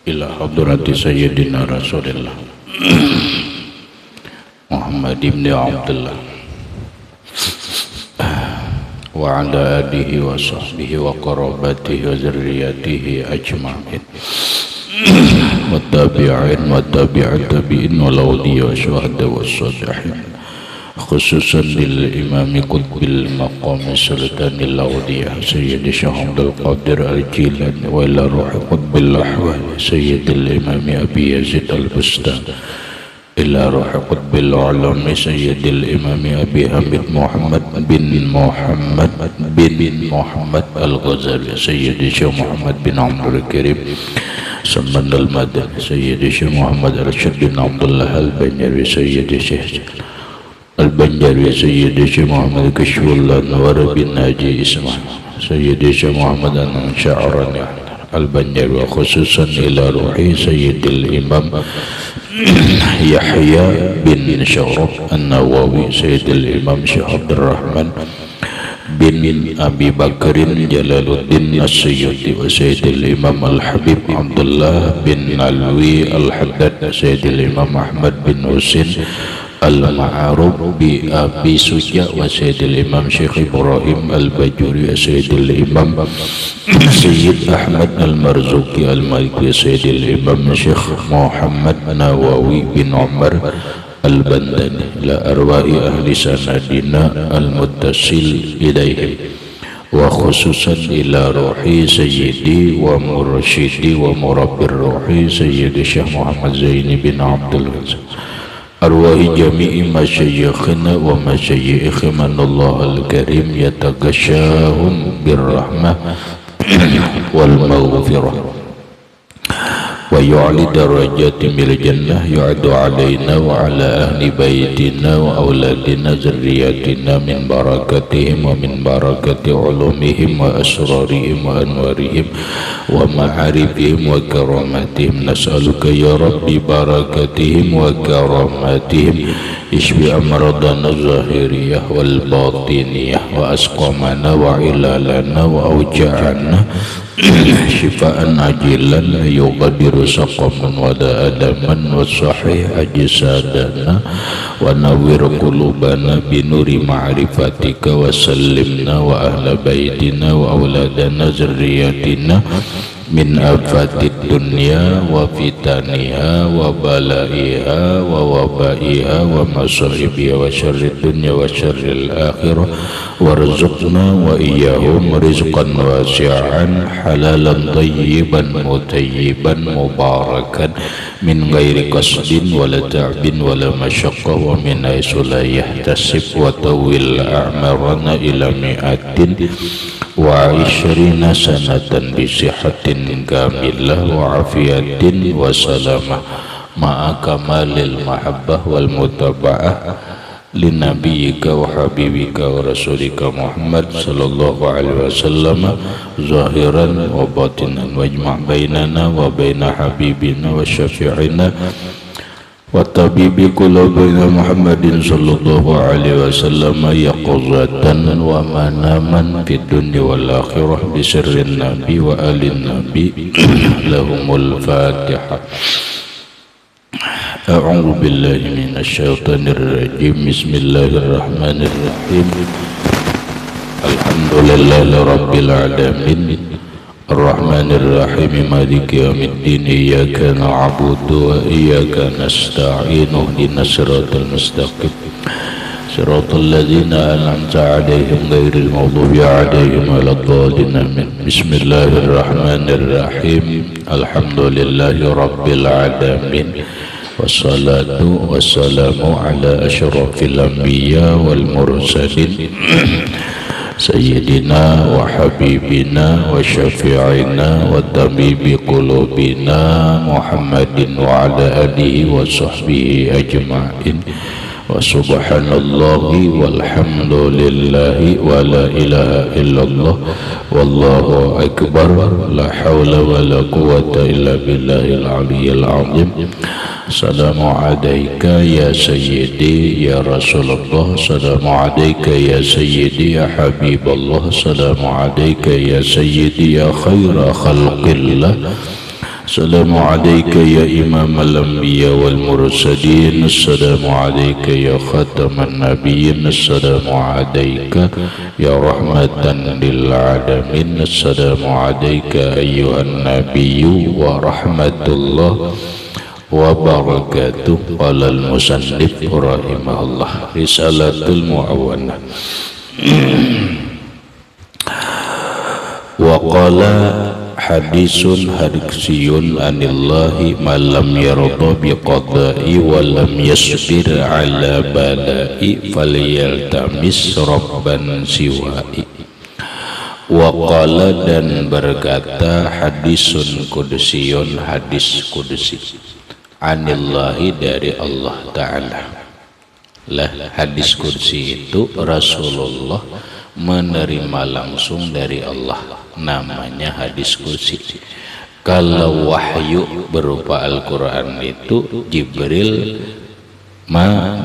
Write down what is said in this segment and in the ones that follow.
ila hadrati sayyidina Rasulillah Muhammad ibn Abdullah wa ala alihi wa sahbihi wa qarabatihi wa zurriyatihi ajma'in wa tabi'in wa tabi'at tabi'in wal awliya wa syuhada wa salihin khususan lil imami qutbil maqam sultanil awliya sayyidi Syekh Abdul Qadir al-Jilani wa ila ruhi qutbil ahwal sayyidil imami Abi Yazid al-Bustami ila ruhi qutbil ulami sayyidil imami Abi Hamid Muhammad bin Muhammad al-Ghazali sayyidi Syekh Muhammad bin Abdul Karim Samman al-Madani sayyidi Syekh Muhammad Arsyad bin Abdullah al-Banjari sayyidi Syekh Al-Banjari sayyidi Syekh Muhammad Kashfullah Nawar bin Naji Ismail sayyidi Syekh Muhammad Anam Sya'rani Al-Banjari wa khususan ila ruhi sayyidil imam Yahya bin Syaraf An-Nawawi sayyidil imam Syekh Abdurrahman bin Abi Bakrin Jalaluddin As-Suyuti wa sayyidil imam Al-Habib Abdullah bin Alwi Al-Haddad sayyidil imam Ahmad bin Husin Al-Ma'aruf bi Abi Suja wa sayyidil imam Syekh Ibrahim Al-Bajuri wa sayyidil imam Sayyid Ahmad Al-Marzuki Al-Maliki wa sayyidil imam Syekh Muhammad Nawawi bin Umar Al-Bandani la arwahi ahli sanadina al-muttasil ilaihim wa khususan ila ruhi sayyidi wa mursyidi wa murabbir ruhi sayyidi Syekh Muhammad Zaini bin Abdul Ghazal arwahi jami'i masyayikhina wa masyayikh manallahu al-karim yataghashahum birrahmah wal maghfirah wa yu'li darajati mil jannah yu'adu alaina wa ala ahli baitina wa auladina zurriyatina min barakatihim wa min barakati ulumihim wa asrarihim wa anwarihim wa ma'arifihim wa karamatihim nas'aluka ya rabbi barakatihim wa karamatihim ishbi amradana zahiriyah wal batiniyah wa asqamana wa ilalana wa auja'ana syifaan ajilan yughadiru saqaman wa da'adaman wa sahih ajisadana wa nawwir qulubana binuri ma'rifatika wa sallimna wa ahla baitina wa auladana zurriyatina min afatid dunya wa fitaniha wa balaiha wa wabaiha wa masahibiha wa syarrid dunya wa syarril akhirah warzuqna wa iyyahum rizqan wasi'an halalan tayyiban mutayyiban mubarakan min ghairi qasdin wala ta'bin wala masyaqqah wa min haythu la yahtasib wa tawil a'marana ila mi'atin wa 20 sanatan bi sihatin kamilah wa afiyatin wa salamah ma'a kamalil mahabbah wal mutaba'ah linabiyyika wa habibika wa rasulika Muhammad sallallahu alaihi wasallam zahiran wa batinan wajma' bainana wa baina habibina wa syafi'ina wa tabibi qulubina Muhammadin sallallahu alaihi wasallam yaqzatan wa manaman fid dunya wal akhirah bi sirrin nabi wa alin nabi lahumul fatihah. A'udzu billahi minasy syaithanir rajim. Bismillahirrahmanirrahim. Alhamdulillahi rabbil alamin. Ar-Rahmanir-Rahim Maliki yaumiddin iyyaka na'budu wa iyyaka nasta'in ihdinas siratal mustaqim siratal ladzina an'amta 'alaihim ghairil maghdubi 'alaihim waladdallin amin. Bismillahirrahmanirrahim. Alhamdulillahi rabbil alamin. Wassalatu wassalamu ala asyrafil anbiya wal mursalin Sayyidina wa habibina wa syafi'ina wa tabibi qulubina Muhammadin wa ala alihi wa sahbihi ajma'in wa subhanallahi walhamdulillahi wa la ilaha illallah wallahu akbar la hawla wa la quwwata illa billahil aliyyil azim. Assalamu alayka ya sayyidi ya Rasulullah, assalamu alayka ya sayyidi ya Habiballah, assalamu alayka ya sayyidi ya khaira khalqillah, السلام عليك يا إمام الأنبياء والمرسلين. السلام عليك يا خاتم النبيين. السلام عليك يا رحمة للعالمين. السلام عليك أيها النبي ورحمة الله وبركاته. قال المصنف رحمه الله رسالة المعونة. وقال hadisun hadisyun anillahi malam yarda biqada'i walam yasbir ala bala'i falyaltamis rabban siwa'i. Wa qala dan berkata hadisun kudsiyun hadis kudsi anillahi dari Allah Ta'ala. Lah hadis kudsi itu Rasulullah menerima langsung dari Allah, namanya hadis kursi. Kalau wahyu berupa Al-Quran itu Jibril,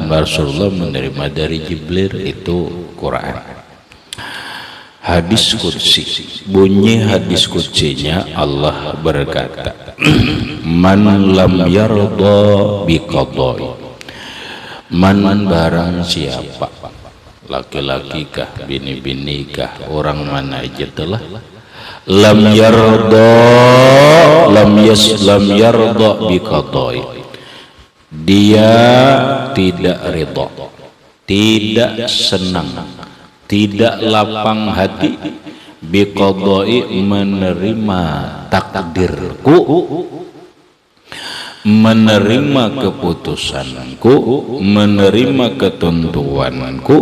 Rasulullah menerima dari Jibril itu Quran. Hadis kursi, bunyi hadis kursinya Allah berkata, man lam yarda biqadai, man barang siapa, laki-laki kah, bini-bini kah, orang mana aja telah lam yarda biqadai, dia tidak ridha, tidak senang, tidak lapang hati biqadai menerima takdirku, menerima keputusanku, menerima ketentuanku,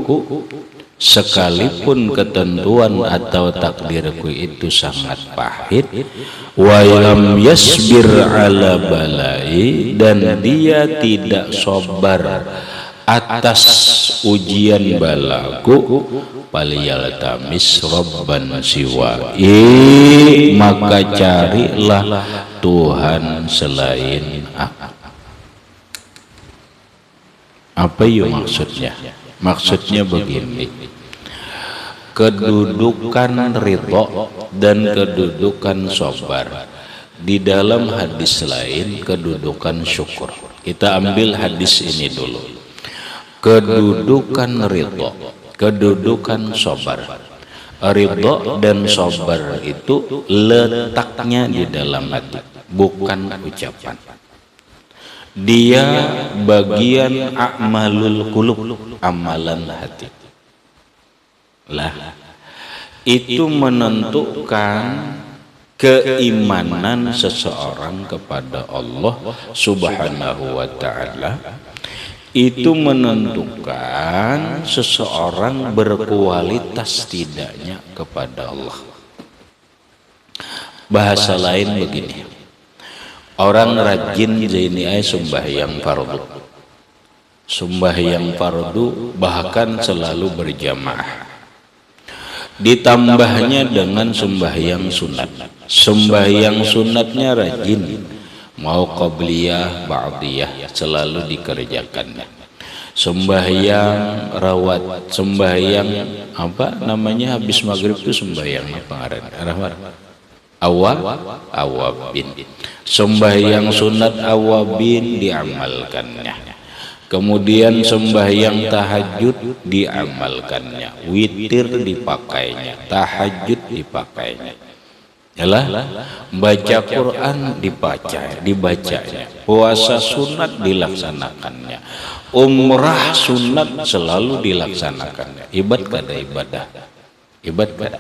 sekalipun ketentuan atau takdirku itu sangat pahit. Wa lam yasbir ala balai, dan dia tidak sabar atas ujian balaku, falyaltamis rabban siwa'i, maka carilah Tuhan selain aku. Apa yuk maksudnya? Maksudnya begini, kedudukan ridho dan kedudukan sabar. Di dalam hadis lain kedudukan syukur. Kita ambil hadis ini dulu. Kedudukan ridho, kedudukan sabar. Ridho dan sabar itu letaknya di dalam hati, bukan ucapan. Dia bagian a'malul qulub, amalan hati. Lah, itu menentukan keimanan seseorang kepada Allah Subhanahu wa ta'ala. Itu menentukan seseorang berkualitas tidaknya kepada Allah. Bahasa lain begini, orang rajin zaini sembahyang fardu, sembahyang fardu bahkan selalu berjamaah, ditambahnya dengan sembahyang sunat. Sembahyang sunatnya rajin, mau qabliyah, ba'diyah selalu dikerjakannya. Sembahyang rawat, sembahyang apa namanya habis maghrib itu sembahyang apa ngaran? Awabin. Sembahyang sunat awabin diamalkannya. Kemudian sembahyang tahajud diamalkannya, witir dipakainya, tahajud dipakainya. Yalah, baca Quran dibacanya, puasa sunat dilaksanakannya, umrah sunat selalu dilaksanakannya. Ibadah.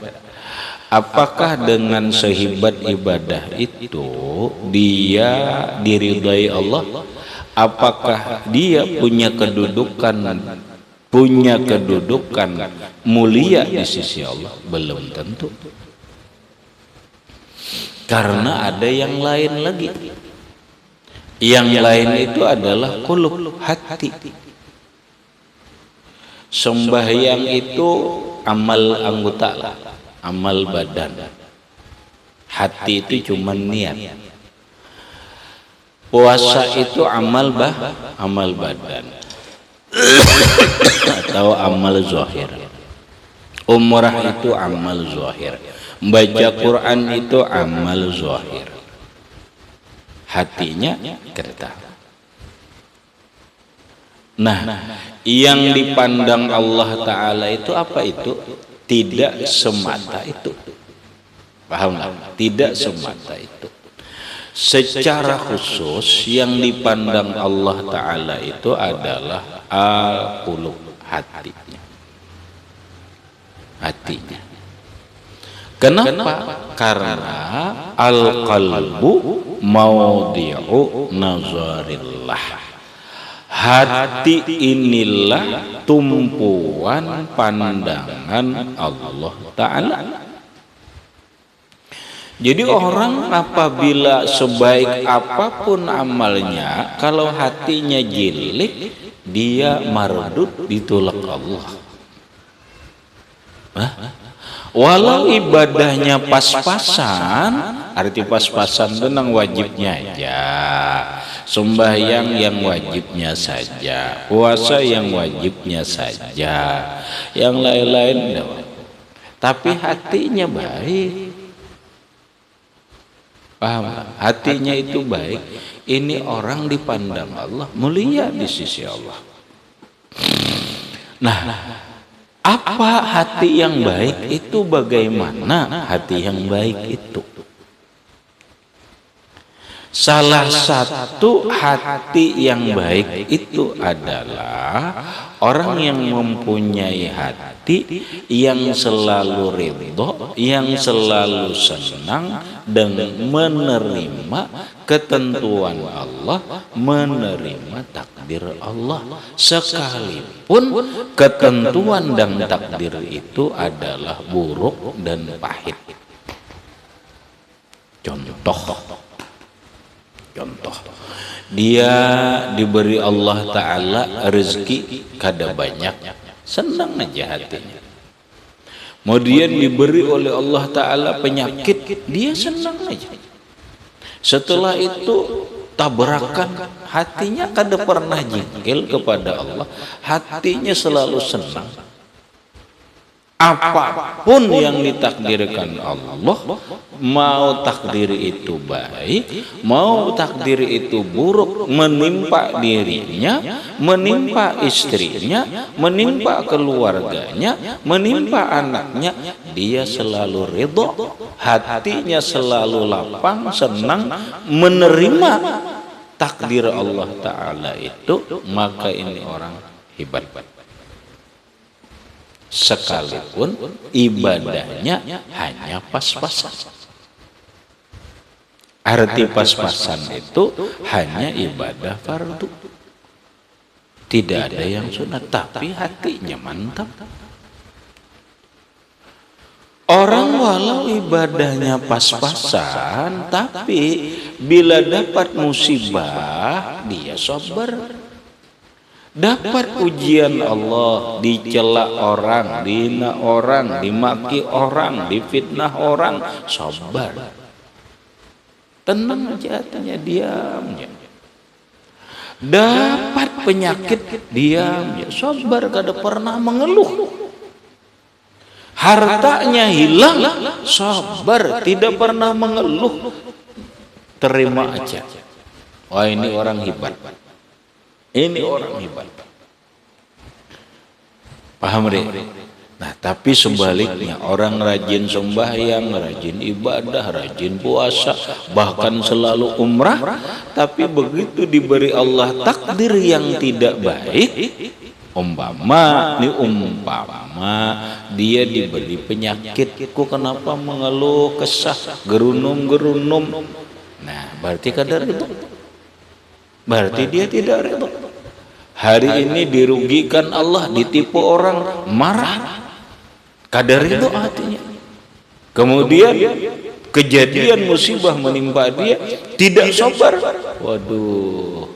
Apakah dengan sehebat ibadah itu dia diridai Allah? Apakah dia punya kedudukan mulia di sisi Allah? Belum tentu. Karena ada yang lain lagi. Yang lain itu adalah qulub, hati. Sembahyang itu amal anggota, amal badan. Hati itu cuma niat. Puasa itu amal badan atau amal zahir. Umrah itu amal zahir. Baca Quran itu amal zahir. hatinya kita. Nah, yang dipandang Allah Ta'ala itu apa itu? Tidak semata itu. Paham nggak? Tidak semata itu. Secara khusus yang dipandang Allah Ta'ala itu adalah al-qulub, hatinya. Hatinya. Kenapa? Karena al-qalbu maudhi'u nazarillah. Hati inilah tumpuan pandangan Allah Ta'ala. Jadi orang apabila sebaik apapun amalnya, kalau hatinya jelek, dia mardud ditolak Allah. Walau ibadahnya pas-pasan, arti pas-pasan tenang wajibnya aja, sembahyang yang wajibnya saja, puasa yang wajibnya saja, yang lain-lain, tapi hatinya baik. Paham? Hatinya itu baik. Ini orang dipandang Allah mulia di sisi Allah. Nah, apa hati yang baik itu? Bagaimana hati yang baik itu? Salah satu hati yang baik itu adalah orang yang mempunyai hati yang selalu ridho, yang selalu senang dan menerima ketentuan Allah, menerima takdir Allah, sekalipun ketentuan dan takdir itu adalah buruk dan pahit. Contoh, dia diberi Allah Ta'ala rezeki kada banyak, senang aja hatinya. Kemudian diberi oleh Allah Ta'ala penyakit, dia senang aja. Setelah itu tabrakan, hatinya kada pernah jengkel kepada Allah, hatinya selalu senang. Apapun yang ditakdirkan Allah, mau takdir itu baik, mau takdir itu buruk, menimpa dirinya, menimpa istrinya, menimpa keluarganya, menimpa anaknya, dia selalu ridho, hatinya selalu lapang, senang, menerima takdir Allah Ta'ala itu. Maka ini orang hebat, sekalipun ibadahnya hanya pas-pasan. Arti pas-pasan itu hanya ibadah fardu, tidak ada yang sunat, tapi hatinya mantap. Orang walau ibadahnya pas-pasan, tapi bila dapat musibah dia sabar. Dapat ujian Allah, dicela orang, dihina orang, dimaki orang, difitnah orang, sabar. Tenang aja hatinya, diam ya. Dapat penyakit, diam ya, sabar, kada pernah mengeluh. Hartanya hilang, sabar, tidak pernah mengeluh, terima aja. Wah, ini orang hebat. Ini orang hebat. Paham deh? Nah, tapi sebaliknya, orang rajin sembahyang, rajin ibadah, rajin puasa, bahkan selalu umrah, tapi begitu diberi Allah takdir yang tidak baik, umpama dia diberi penyakit, kok kenapa mengeluh, kesah, gerunum. Nah, berarti kadar itu. Berarti dia tidak ridho. Hari ini dirugikan Allah, ditipu orang, marah, kada ridho hatinya. Kemudian kejadian musibah menimpa dia, tidak sabar. Waduh,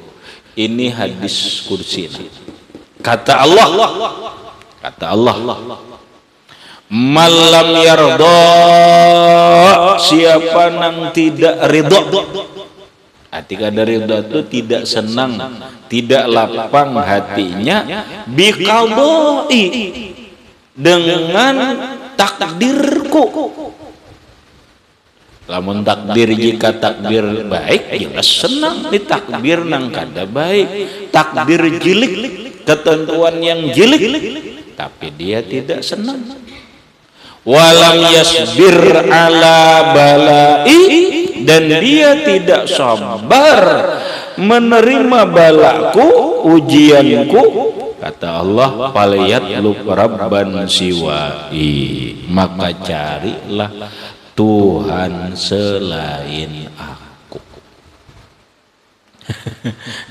ini hadis kursi. Kata Allah, malam yarda, siapa nang tidak ridho. Hati kada ridho itu tidak senang, tidak lapang hatinya, biqadai, dengan takdirku. Lamun takdir jika takdir baik jelas senang, di takdir nang kada baik, takdir jilik, ketentuan yang jilik, tapi dia tidak senang. Walam yasbir ala balai, dan dia tidak sabar menerima balaku, ujianku. Kata Allah, falyat rabban siwai, maka carilah Tuhan selain aku.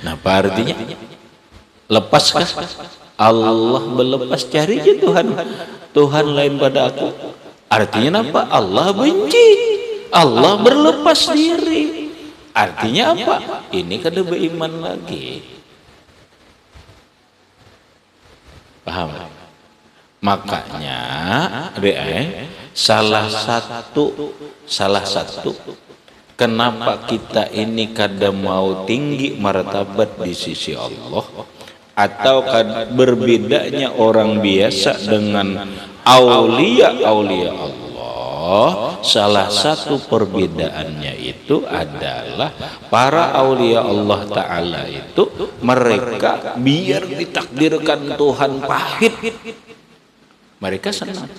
Nah, apa artinya? Lepaskah Allah berlepas, cari aja Tuhan lain pada aku. Artinya apa? Allah benci, Allah berlepas diri. Artinya apa? Ini kada beriman lagi. Paham? Makanya salah satu kenapa kita ini kada mau tinggi martabat di sisi Allah, atau berbedanya orang biasa dengan aulia Allah, salah satu perbedaannya itu adalah para aulia Allah Ta'ala itu mereka biar ditakdirkan Tuhan pahit, mereka senang.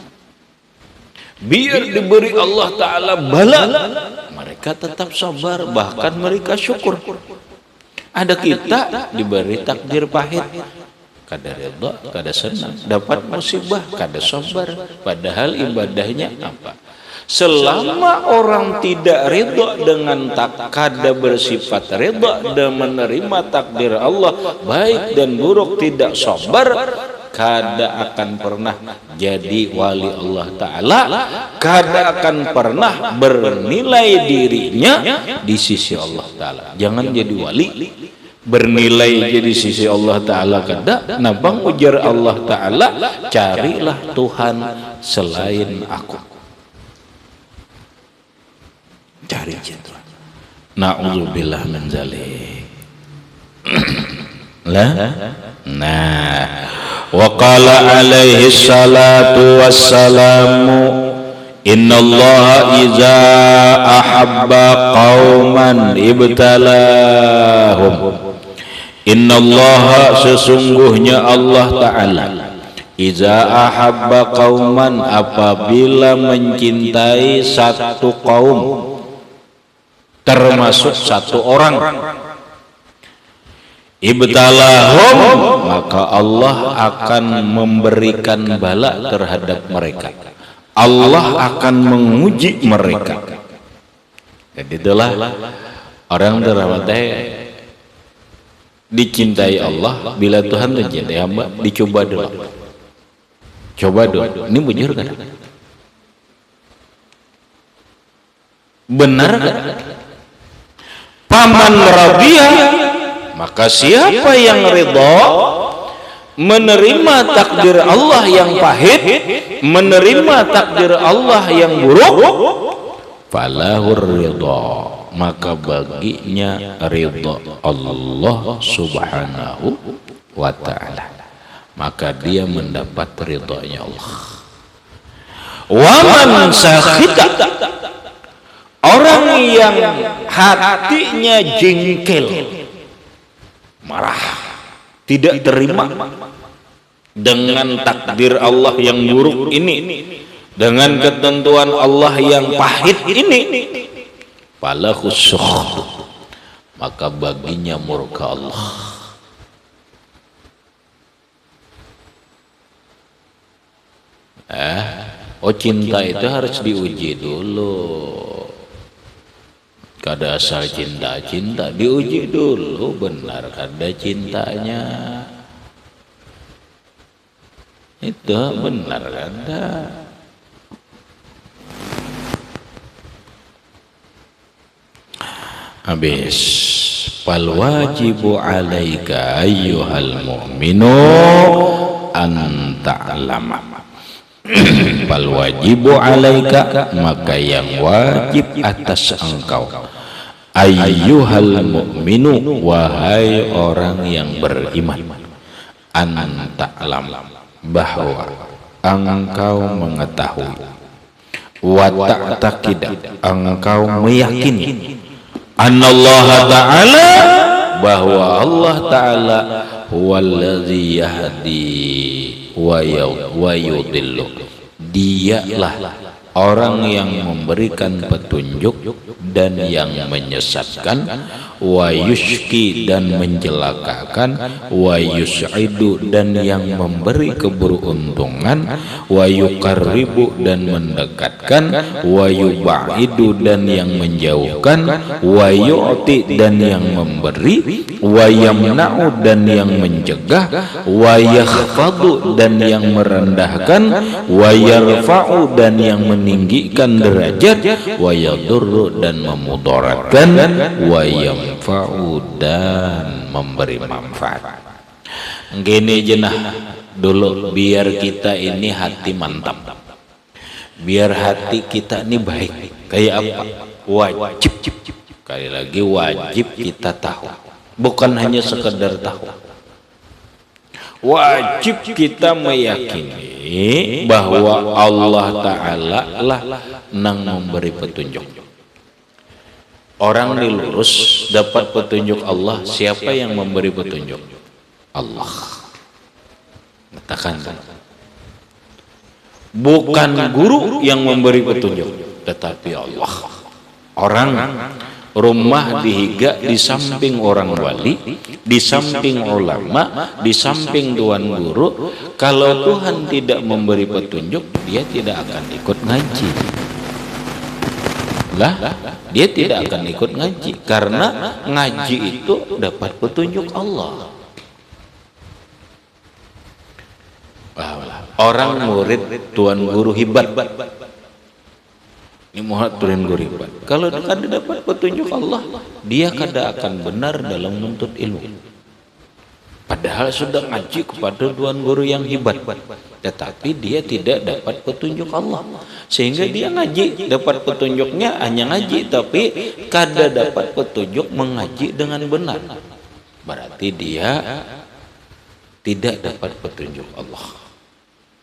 Biar diberi Allah Ta'ala bala, mereka tetap sabar, bahkan mereka syukur. Ada kita diberi takdir pahit, kada reda, kada senang. Dapat musibah, kada sabar, padahal ibadahnya apa? Selama orang tidak reda dengan kada bersifat reda dan menerima takdir Allah baik dan buruk, tidak sabar, kada akan pernah jadi wali Allah Ta'ala, kada akan pernah bernilai dirinya di sisi Allah Ta'ala. Jangan jadi wali bernilai jadi sisi Allah Ta'ala kada. Nabang ujar Allah Ta'ala, carilah Tuhan selain aku. Cari Tuhan. Na'udzubillah min zalik. Nah, wa qala alaihi salatu wassalamu, innallaha iza ahabba qauman ibtalahum. Innallaha, sesungguhnya Allah Ta'ala, iza ahabba qauman, apabila mencintai satu kaum, termasuk satu orang, ibtalahum, maka Allah akan memberikan bala terhadap mereka. Allah akan menguji mereka. Jadi itulah orang dirahmati, dicintai Allah. Bila Tuhan mencintai hamba, dicoba dulu. Coba dulu. Ini benar kan? Benar kan? Paman radiyah, maka siapa yang ridha menerima takdir Allah yang pahit, menerima takdir Allah yang buruk, falahur ridha, maka baginya ridha Allah Subhanahu wa Ta'ala, maka dia mendapat ridhanya Allah. Wa man sakhita, orang yang hatinya jengkel, marah, tidak terima dengan takdir Allah yang buruk ini, dengan ketentuan Allah yang pahit ini, falahu sukht, maka baginya murka Allah. Cinta itu harus diuji dulu. Kada asal cinta-cinta, diuji dulu benar kada cintanya. Itu benar kada. Habis, fal wajibu alaika ayyuhal mu'minu an ta'lama. Fal wajibu alaika, maka yang wajib atas engkau, ayyuhal mu'minu, wahai orang yang beriman, an ta'lam, bahwa engkau mengetahui, wa ta'taqida, engkau meyakini annallaha ta'ala, bahwa Allah Ta'ala huwallazi yahdi wa yudhillu, dialah orang yang memberikan petunjuk dan yang menyesatkan, wa yushki dan menjelakakan, wa yus'idu dan yang memberi keberuntungan, wa yuqarribu dan mendekatkan, wa yubaidu dan yang menjauhkan, wa yu'ti dan yang memberi, wa yamna'u dan yang mencegah, wa yakhfadu dan yang merendahkan, wa yarfa'u dan yang meninggikan derajat, wa yadurru dan memudaratkan, wa yanfa'u dan memberi manfaat. Gini jenah dulu, biar kita ini hati mantap, biar hati kita ini baik. Kayak apa? Wajib, sekali lagi wajib kita tahu, bukan hanya sekedar tahu. Wajib kita meyakini bahwa Allah Ta'ala lah nang memberi petunjuk. Orang dilurus dapat petunjuk Allah. Siapa yang memberi petunjuk? Allah. Katakan, bukan guru yang memberi petunjuk, tetapi Allah. Orang rumah dihiga di samping orang wali, di samping ulama, di samping tuan guru. Kalau Tuhan tidak memberi petunjuk, dia tidak akan ikut ngaji. Dia tidak akan ikut ngaji, karena ngaji itu dapat petunjuk Allah. Orang murid tuan guru hebat, ini murid tuan guru hebat, kalau kada dapat petunjuk Allah, dia kada akan benar dalam menuntut ilmu. Padahal sudah ngaji kepada tuan guru yang hebat, tetapi dia tidak dapat petunjuk Allah, sehingga dia ngaji, dapat petunjuknya hanya ngaji, tapi kada dapat petunjuk mengaji dengan benar. Berarti dia tidak dapat petunjuk Allah.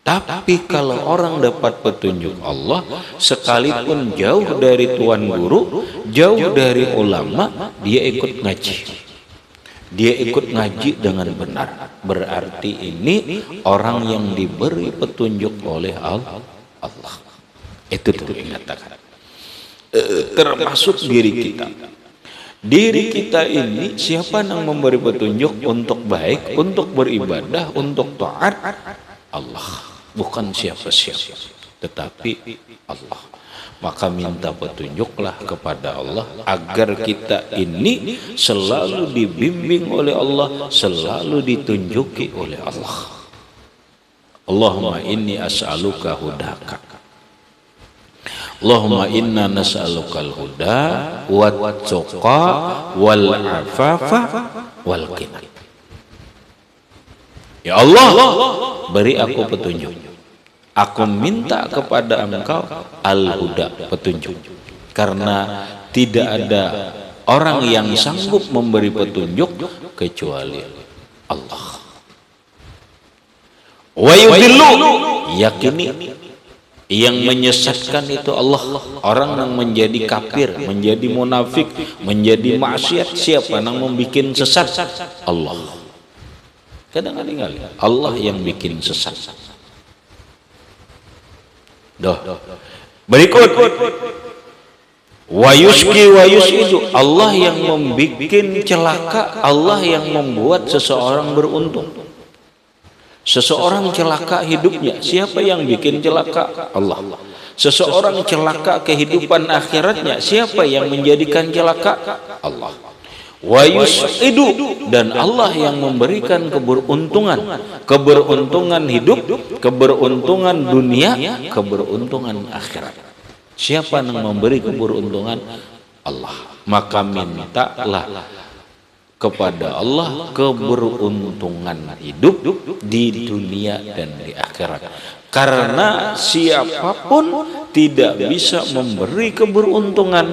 Tapi kalau orang dapat petunjuk Allah, sekalipun jauh dari tuan guru, jauh dari ulama, dia ikut ngaji. Dia ikut ngaji dengan benar. Berarti ini orang yang diberi petunjuk oleh Allah. Itu tuh dikatakan. Termasuk diri kita. Diri kita ini, siapa yang memberi petunjuk untuk baik, untuk beribadah, untuk taat? Allah. Bukan siapa-siapa, tetapi Allah. Maka minta petunjuklah kepada Allah agar kita ini selalu dibimbing oleh Allah, selalu ditunjuki oleh Allah. Allahumma inni as'aluka hudaka. Allahumma inna nas'alukal huda wat tuqa wal afafa wal ghina. Ya Allah, beri aku petunjuk. Aku minta kepada Engkau al-huda, petunjuk. Karena tidak ada orang yang sanggup memberi petunjuk kecuali Allah. Wa yudhillu, yakini yang menyesatkan itu Allah. Orang yang menjadi kafir, menjadi munafik, menjadi maksiat, siapa yang membuat sesat? Allah. Kadang-kadang Allah yang bikin sesat. Berikut, wa yushki wa yus'idu, Allah yang membuat celaka, Allah yang membuat seseorang beruntung. Seseorang celaka hidupnya, siapa yang bikin celaka? Allah. Seseorang celaka kehidupan akhiratnya, siapa yang menjadikan celaka? Allah. Wa yus'idu, dan Allah yang memberikan keberuntungan, keberuntungan hidup, keberuntungan dunia, keberuntungan akhirat. Siapa yang memberi keberuntungan? Allah. Maka mintalah kepada Allah keberuntungan hidup di dunia dan di akhirat. Karena siapapun tidak bisa memberi keberuntungan,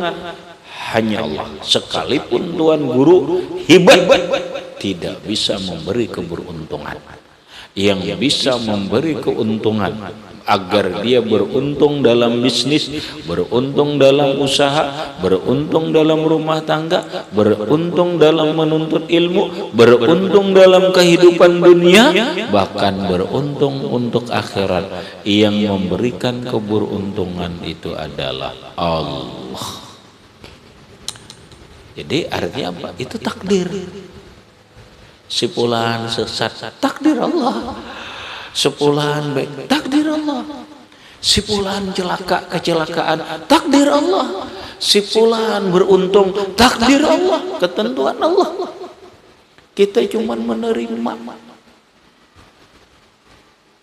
hanya Allah. Sekalipun tuan guru hebat, tidak bisa memberi keberuntungan. Yang bisa memberi keuntungan agar dia beruntung dalam bisnis, beruntung dalam usaha, beruntung dalam rumah tangga, beruntung dalam menuntut ilmu, beruntung dalam kehidupan dunia, bahkan beruntung untuk akhirat. Yang memberikan keberuntungan itu adalah Allah. Jadi artinya apa? Itu takdir. Si fulan sesat, takdir Allah. Sepulan baik, takdir Allah. Si fulan celaka, kecelakaan, takdir Allah. Si fulan beruntung, takdir Allah, ketentuan Allah. Kita cuma menerima.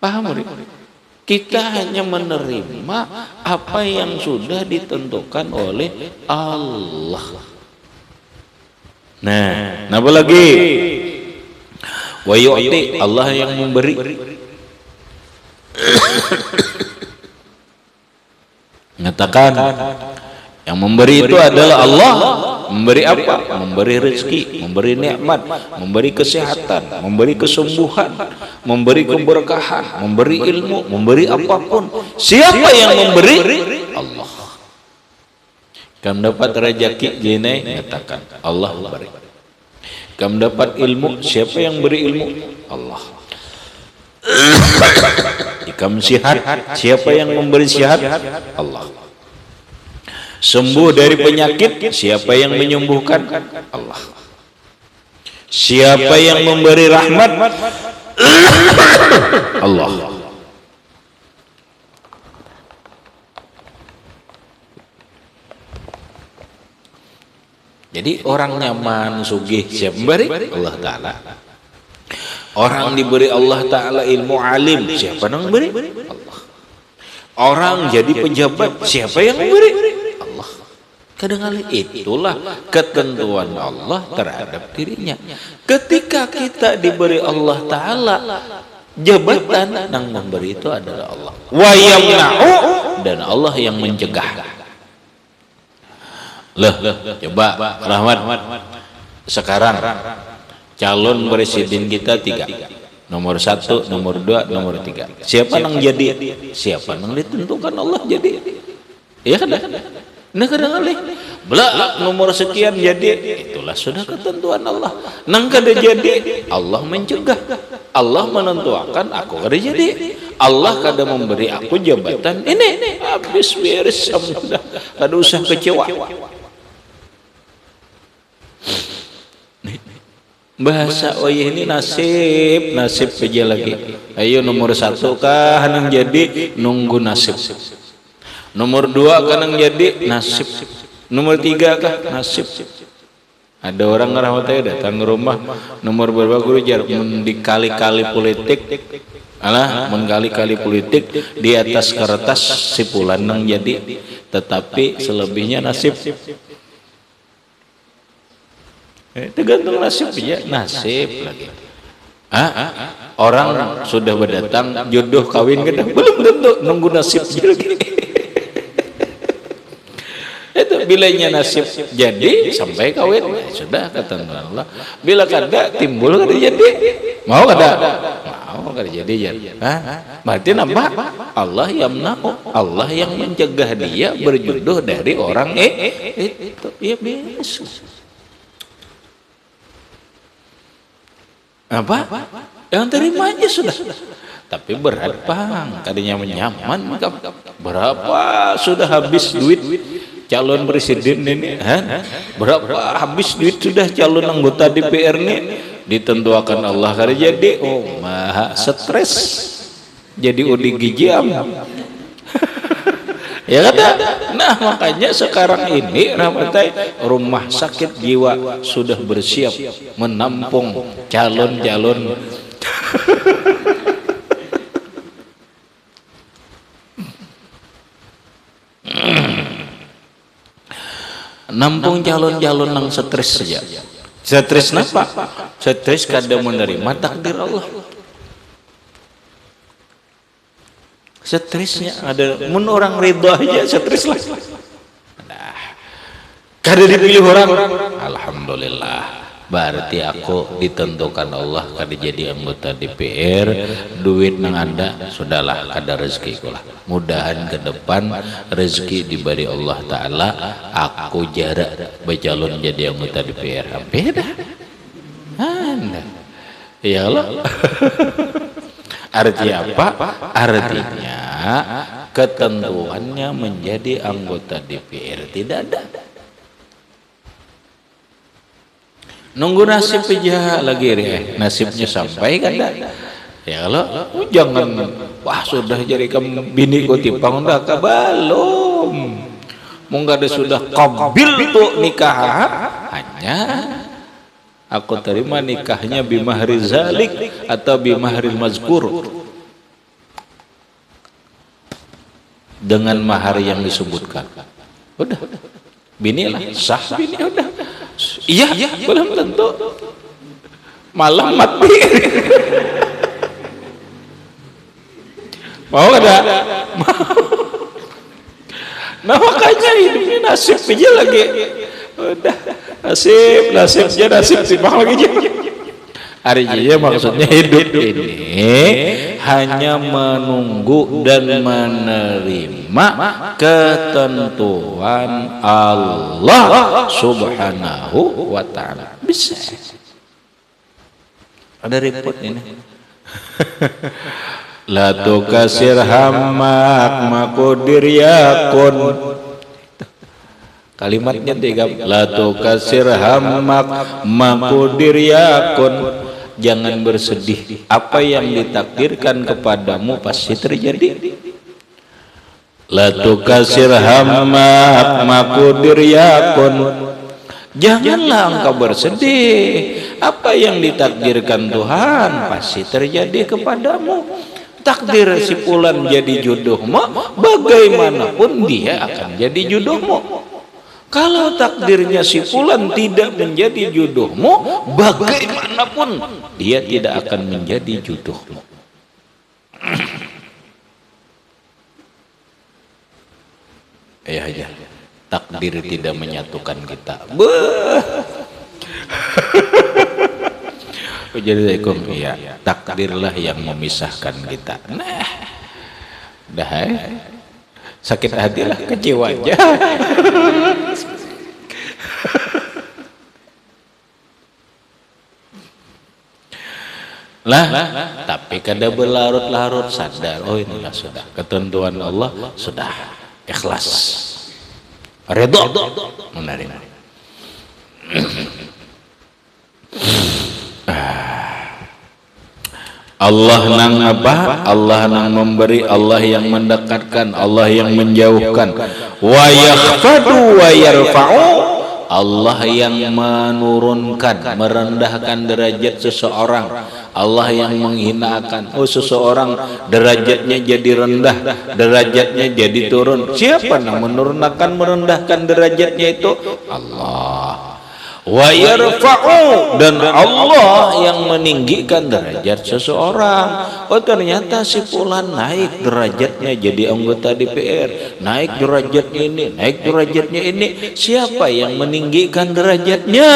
Paham? Kita hanya menerima apa yang sudah ditentukan oleh Allah. Nah, apa lagi? Wa yu'ti, Allah yang memberi. Mengatakan yang memberi itu adalah Allah. Memberi apa? Memberi rezeki, memberi nikmat, memberi kesehatan, memberi kesembuhan, memberi keberkahan, memberi ilmu, memberi apapun. Siapa yang memberi? Allah. Kamu dapat rezeki jenai, katakan Allah beri. Kamu dapat ilmu, siapa yang beri ilmu? Allah. Kamu sihat, siapa yang memberi sihat? Allah. Sembuh dari penyakit, siapa yang menyembuhkan? Allah. Siapa yang memberi rahmat? Allah. Jadi orang nyaman, sugih, siapa memberi? Allah Ta'ala. Orang diberi Allah Ta'ala ilmu alim, siapa yang memberi? Allah. Orang jadi pejabat, siapa yang memberi? Allah. Kadang-kadang itulah ketentuan Allah terhadap dirinya. Ketika kita diberi Allah Ta'ala jabatan, yang memberi itu adalah Allah. Wa yamna'u, dan Allah yang mencegah. Loh, coba Rahmat, sekarang calon presiden kita 3, nomor 1, nomor 2, nomor 3. Siapa yang jadi? Siapa yang ditentukan Allah jadi? Ya kan? Nah kadang-kadang belak nomor sekian jadi, itulah sudah ketentuan Allah. Nang kada jadi, Allah mencegah. Allah menentukan aku kada jadi. Allah kada memberi aku jabatan ini. Habis beres sudah. Kada usah kecewa. Bahasa ini nasib aja lagi. Ayo nomor 1 kah nang jadi, nunggu nasib. Nomor 2 kah nang jadi, nasib. Nomor 3 kah, nasib. Ada orang rahmatnya datang ke rumah, nomor berapa guru jar dikali-kali politik. Alah, mengkali-kali politik di atas kertas si fulan nang jadi, tetapi selebihnya nasib. Tergantung nasib ya, nasib lagi. Orang sudah berdatang jodoh kawin kita belum tentu, nunggu nasib lagi. Itu bilanya nasib jadi sampai kawin sudah ketentuan Allah. Bila kada timbul kada jadi, mau kada? Mau kada jadi. Berarti nampak Allah yamna'u, Allah yang mencegah dia berjodoh dari orang itu. Ya biasa. Apa? Yang terima aja sudah. Tapi berat bang, tadinya nyaman. Berapa sudah habis duit calon presiden ini? Berapa habis duit sudah calon anggota DPR ini? Ditentukan Allah kada jadi. Oh maha stres. Jadi udi gigiam. Ya kata. Nah makanya sekarang ini rahmatai rumah sakit jiwa sudah bersiap menampung calon-calon nampung calon-calon yang stres saja. Stres apa? Stres kada menerima takdir Allah. Stresnya ada, mun orang ridho aja stres lah. Nah, kada dipilih orang, alhamdulillah. berarti aku ditentukan Allah kada jadi anggota DPR, duit nang ada sudahlah kada rezeki kulah. Mudahan ke depan rezeki diberi Allah Ta'ala, aku jarak bercalon jadi anggota DPR. Beda anda ya Allah. Artinya apa? Artinya ketentuannya menjadi anggota DPR tidak ada. Nunggu nasib aja lagi nasibnya sampai kan ya Allah. Jangan wah sudah jadi bini ku tipang dah kabalum mungkin ada sudah qabil tuh nikah, hanya aku terima nikahnya bimahri zalik atau bimahri mazkur, dengan mahar yang disebutkan. Udah bini lah sah bini udah. Iya, belum tentu malam mati. Mau ada? Nah makanya ini nasib aja lagi. Udah nasibnya timbang lagi. Artinya maksudnya hidup ini hanya menunggu dan menerima ketentuan Allah Subhanahu wa Ta'ala. Bisa. Ada report ini. La tukasir hammak makudir yakun. Kalimatnya tiga. La tukasir hammak makudir yakun. Jangan bersedih, apa yang ditakdirkan kepadamu pasti terjadi. La tukasir hammak makudir yakun. Janganlah engkau bersedih, apa yang ditakdirkan Tuhan pasti terjadi kepadamu. Takdir si fulan jadi jodohmu, bagaimanapun dia akan jadi jodohmu. Kalau takdirnya si fulan tidak menjadi jodohmu, bagaimanapun dia tidak akan menjadi jodohmu. Ya, takdir tidak menyatukan kita. Jadi ya, takdirlah yang memisahkan kita. Nah, dah sakit hati lah, kecewa aja. Lah, tapi kada berlarut-larut sadar, oh inilah sudah ketentuan Allah, sudah ikhlas, redha menerima. Allah nang apa? Allah nang memberi, Allah yang mendekatkan, Allah yang menjauhkan. Wa yakhfadu wa yarfa'u, Allah yang menurunkan, merendahkan derajat seseorang, Allah yang menghinakan. Oh seseorang derajatnya jadi rendah, derajatnya jadi turun. Siapa yang menurunkan, merendahkan derajatnya itu? Allah. Wa yarfa'u, dan Allah yang meninggikan derajat seseorang. Oh ternyata si fulan naik derajatnya jadi anggota DPR, naik derajatnya ini, naik derajatnya ini. Siapa yang meninggikan derajatnya?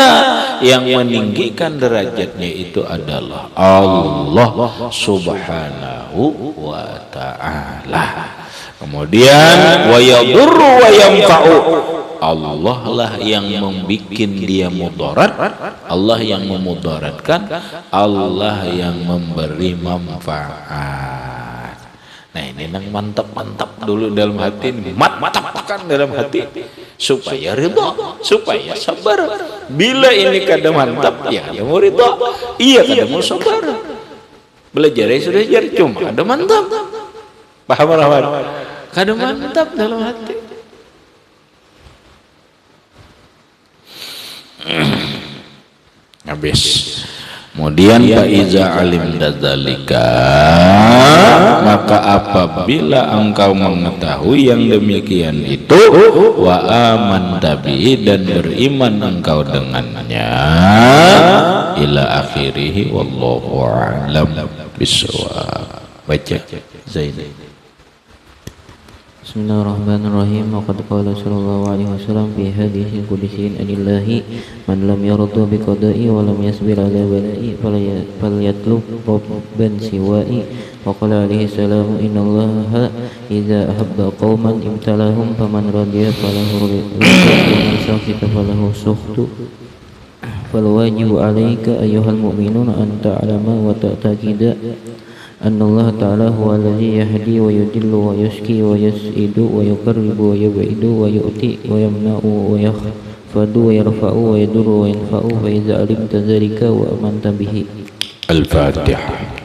Yang meninggikan derajatnya itu adalah Allah Subhanahu wa Ta'ala. Kemudian wa yadurru wa yanfa'u, Allah lah yang membuat dia mudarat, Allah yang memudaratkan, Allah yang memberi manfaat. Nah ini nang mantap-mantap dulu dalam hati, mantapkan dalam hati supaya ridha, supaya sabar. Bila ini kada mantap, ya kada mau ridha, iya kada mau sabar. Belajar sudah jar, cuma kada mantap. Paham rahmat? Kada mantap dalam hati. Habis. Kemudian faiza alim dzalika, maka apabila engkau mengetahui yang demikian itu, wa aman tabi, dan beriman engkau dengannya, ila akhirih, wallahu a'lam bishawab. Baca Zain. Bismillahirrahmanirrahim. Waqad qala sallallahu alaihi wasallam fi haditsin qudsiyin anillahi man lam yarda bi qada'i wa lam yasbir ala bala'i falyatlub rabban siwa'i. Wa qala alaihi salam innallaha idza ahabba qauman imtalahum faman radiya falahu ridha wa man sakhita falahu sukhtu. Fal wajibu 'alaika ayyuhal mu'minuna an ta'lama wa ta'taqida anna Allah ta'ala huwa alladhi yahdi wa yudillu wa yushki wa yus'idu wa yuqarribu wa yub'idu wa yu'ti wa yamna'u wa yakhfadu wa yarfa'u wa yadurru wa yanfa'u fa idza alimta dhalika wa amanta bihi. Al-Fatihah.